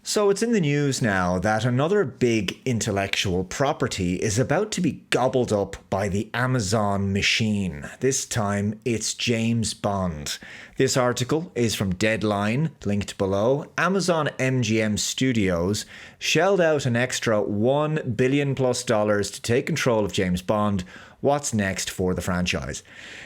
So it's in the news now that another big intellectual property is about to be gobbled up by the Amazon machine. This time it's James Bond. This article is from Deadline, linked below. Amazon MGM Studios shelled out an extra $1 billion plus to take control of James Bond. What's next for the franchise?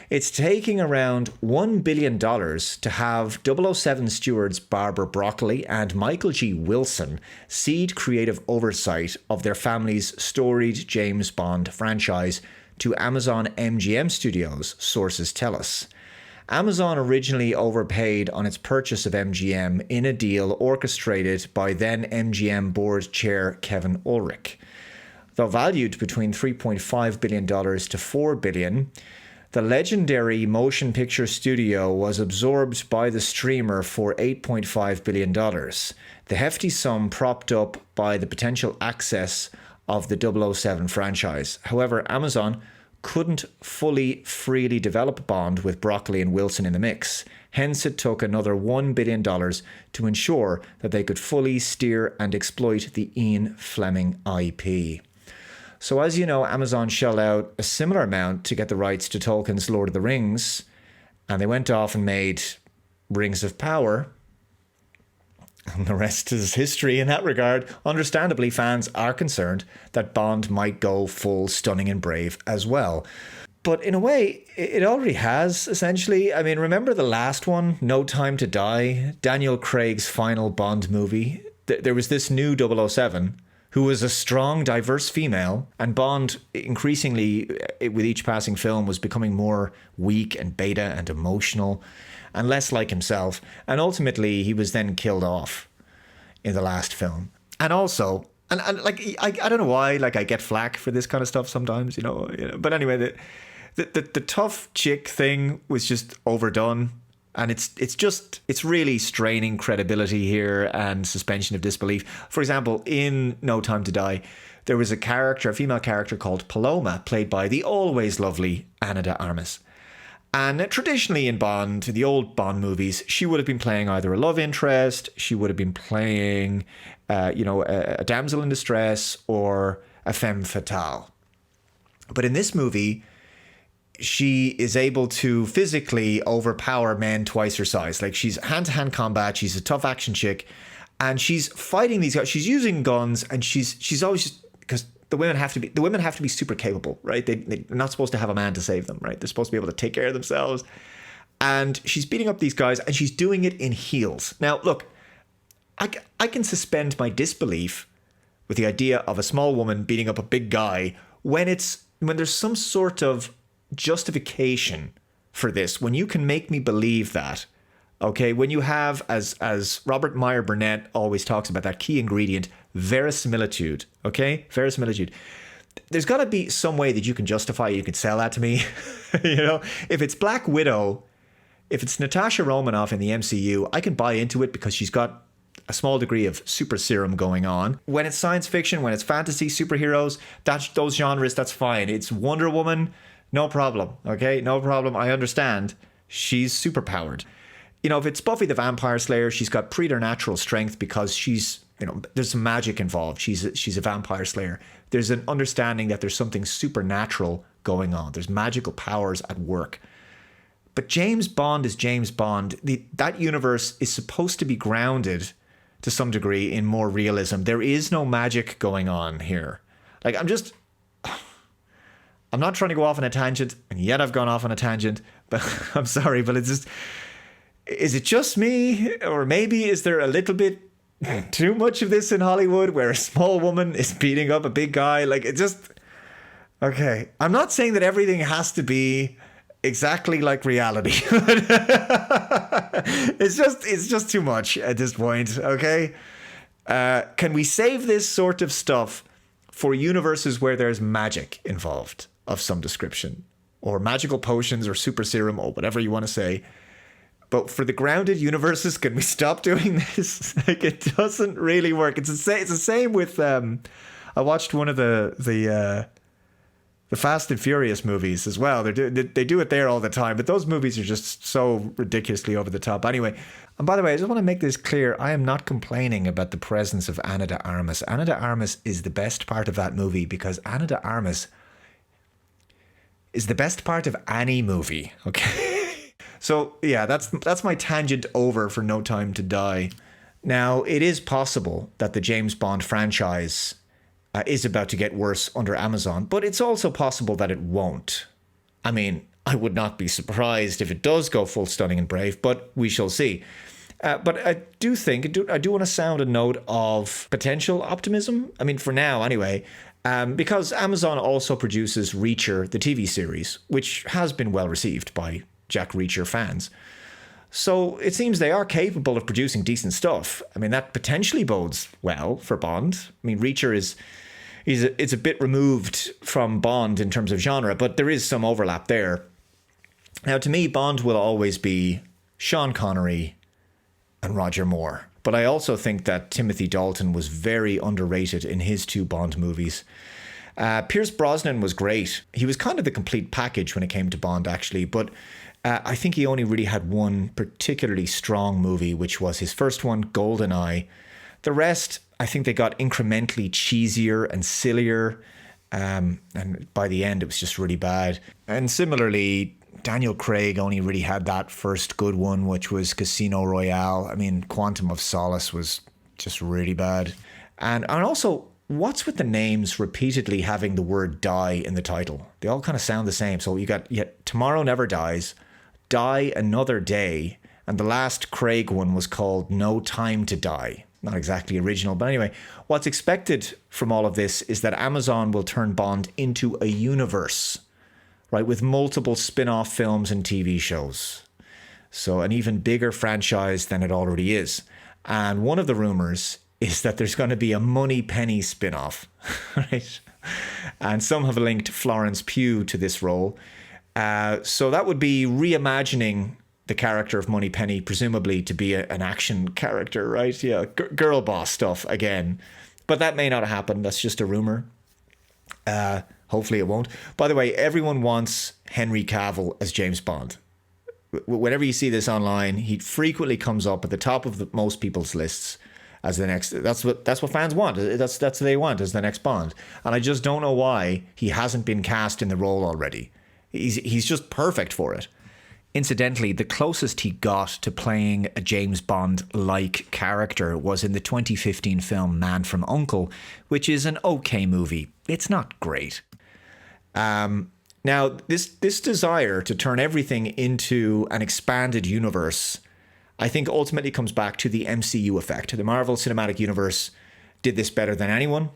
It's taking around $1 billion to have 007 stewards Barbara Broccoli and Michael G. Wilson cede creative oversight of their family's storied James Bond franchise to Amazon MGM Studios, sources tell us. Amazon originally overpaid on its purchase of MGM in a deal orchestrated by then MGM board chair Kevin Ulrich. Though valued between $3.5 billion to $4 billion, the legendary motion picture studio was absorbed by the streamer for $8.5 billion. The hefty sum propped up by the potential access of the 007 franchise. However, Amazon couldn't freely develop Bond with Broccoli and Wilson in the mix. Hence, it took another $1 billion to ensure that they could fully steer and exploit the Ian Fleming IP. So as you know, Amazon shelled out a similar amount to get the rights to Tolkien's Lord of the Rings, and they went off and made Rings of Power. And the rest is history in that regard. Understandably, fans are concerned that Bond might go full stunning and brave as well. But in a way, it already has, essentially. I mean, remember the last one, No Time to Die? Daniel Craig's final Bond movie? There was this new 007 who was a strong, diverse female, and Bond, increasingly, with each passing film, was becoming more weak and beta and emotional and less like himself. And ultimately, he was then killed off in the last film. And also, and like, I don't know why, like, I get flack for this kind of stuff sometimes, you know. But anyway, the tough chick thing was just overdone. And it's really straining credibility here and suspension of disbelief. For example, in No Time to Die, there was a female character called Paloma, played by the always lovely Ana de Armas. And traditionally in Bond, in the old Bond movies, she would have been playing either a love interest, she would have been playing, a damsel in distress, or a femme fatale. But in this movie, she is able to physically overpower men twice her size. Like, she's hand-to-hand combat, she's a tough action chick, and she's fighting these guys. She's using guns, and she's always just, because the women have to be super capable, right? They're not supposed to have a man to save them, right? They're supposed to be able to take care of themselves. And she's beating up these guys, and she's doing it in heels. Now, look, I can suspend my disbelief with the idea of a small woman beating up a big guy when there's some sort of justification for this, when you can make me believe that, okay, when you have, as Robert Meyer Burnett always talks about, that key ingredient, verisimilitude, okay, verisimilitude. There's got to be some way that you can justify, you can sell that to me. You know, if it's Black Widow, if it's Natasha Romanoff in the MCU, I can buy into it because she's got a small degree of super serum going on. When it's science fiction, when it's fantasy, superheroes, those genres, that's fine. It's Wonder Woman, no problem, okay? No problem. I understand. She's superpowered. You know, if it's Buffy the Vampire Slayer, she's got preternatural strength because she's, there's some magic involved. She's a vampire slayer. There's an understanding that there's something supernatural going on. There's magical powers at work. But James Bond is James Bond. That universe is supposed to be grounded to some degree in more realism. There is no magic going on here. Like, I'm not trying to go off on a tangent, and yet I've gone off on a tangent, but I'm sorry, but it's just, is it just me? Or maybe is there a little bit too much of this in Hollywood where a small woman is beating up a big guy? Like, it just, okay. I'm not saying that everything has to be exactly like reality. It's just too much at this point, okay? Can we save this sort of stuff for universes where there's magic involved of some description, or magical potions or super serum or whatever you want to say? But for the grounded universes, can we stop doing this? Like, it doesn't really work. It's the same with I watched one of the The Fast and Furious movies as well. They do it there all the time, but those movies are just so ridiculously over the top. Anyway, and by the way, I just want to make this clear. I am not complaining about the presence of Ana de Armas. Ana de Armas is the best part of that movie because Ana de Armas is the best part of any movie, okay? So, yeah, that's my tangent over for No Time to Die. Now, it is possible that the James Bond franchise is about to get worse under Amazon, but it's also possible that it won't. I mean, I would not be surprised if it does go full stunning and brave, but we shall see. But I do want to sound a note of potential optimism. I mean, for now anyway, because Amazon also produces Reacher, the TV series, which has been well received by Jack Reacher fans. So it seems they are capable of producing decent stuff. I mean, that potentially bodes well for Bond. I mean, Reacher it's a bit removed from Bond in terms of genre, but there is some overlap there. Now, to me, Bond will always be Sean Connery and Roger Moore. But I also think that Timothy Dalton was very underrated in his two Bond movies. Pierce Brosnan was great. He was kind of the complete package when it came to Bond, actually. But I think he only really had one particularly strong movie, which was his first one, GoldenEye. The rest, I think they got incrementally cheesier and sillier. And by the end, it was just really bad. And similarly, Daniel Craig only really had that first good one, which was Casino Royale. I mean, Quantum of Solace was just really bad. And also, what's with the names repeatedly having the word die in the title? They all kind of sound the same. So you got Tomorrow Never Dies, Die Another Day, and the last Craig one was called No Time to Die. Not exactly original, but anyway, what's expected from all of this is that Amazon will turn Bond into a universe, right, with multiple spin-off films and TV shows. So an even bigger franchise than it already is. And one of the rumors is that there's going to be a Moneypenny spin-off, right? And some have linked Florence Pugh to this role. So that would be reimagining the character of Moneypenny, presumably to be an action character, right? Yeah, girl boss stuff again. But that may not happen. That's just a rumor. Hopefully it won't. By the way, everyone wants Henry Cavill as James Bond. Whenever you see this online, he frequently comes up at the top of most people's lists as the next. That's what fans want. That's what they want as the next Bond. And I just don't know why he hasn't been cast in the role already. He's just perfect for it. Incidentally, the closest he got to playing a James Bond-like character was in the 2015 film Man from U.N.C.L.E., which is an okay movie. It's not great. Now, this desire to turn everything into an expanded universe, I think ultimately comes back to the MCU effect. The Marvel Cinematic Universe did this better than anyone,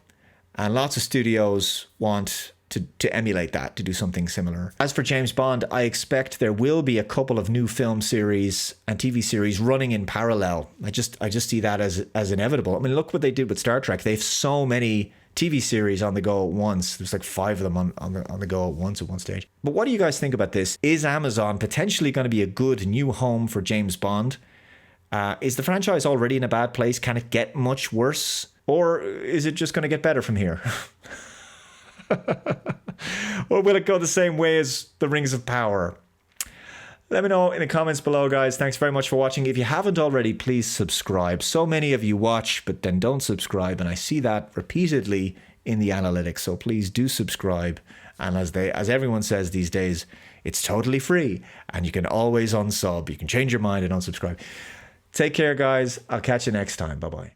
and lots of studios want to emulate that, to do something similar. As for James Bond, I expect there will be a couple of new film series and TV series running in parallel. I just see that as inevitable. I mean, look what they did with Star Trek. They have so many TV series on the go at once. There's like 5 of them on the go at once at one stage. But what do you guys think about this? Is Amazon potentially going to be a good new home for James Bond? Is the franchise already in a bad place? Can it get much worse? Or is it just going to get better from here? Or will it go the same way as the Rings of Power? Let me know in the comments below, guys. Thanks very much for watching. If you haven't already, please subscribe. So many of you watch, but then don't subscribe, and I see that repeatedly in the analytics. So please do subscribe. And as everyone says these days, it's totally free, and you can always unsub. You can change your mind and unsubscribe. Take care, guys. I'll catch you next time. Bye-bye.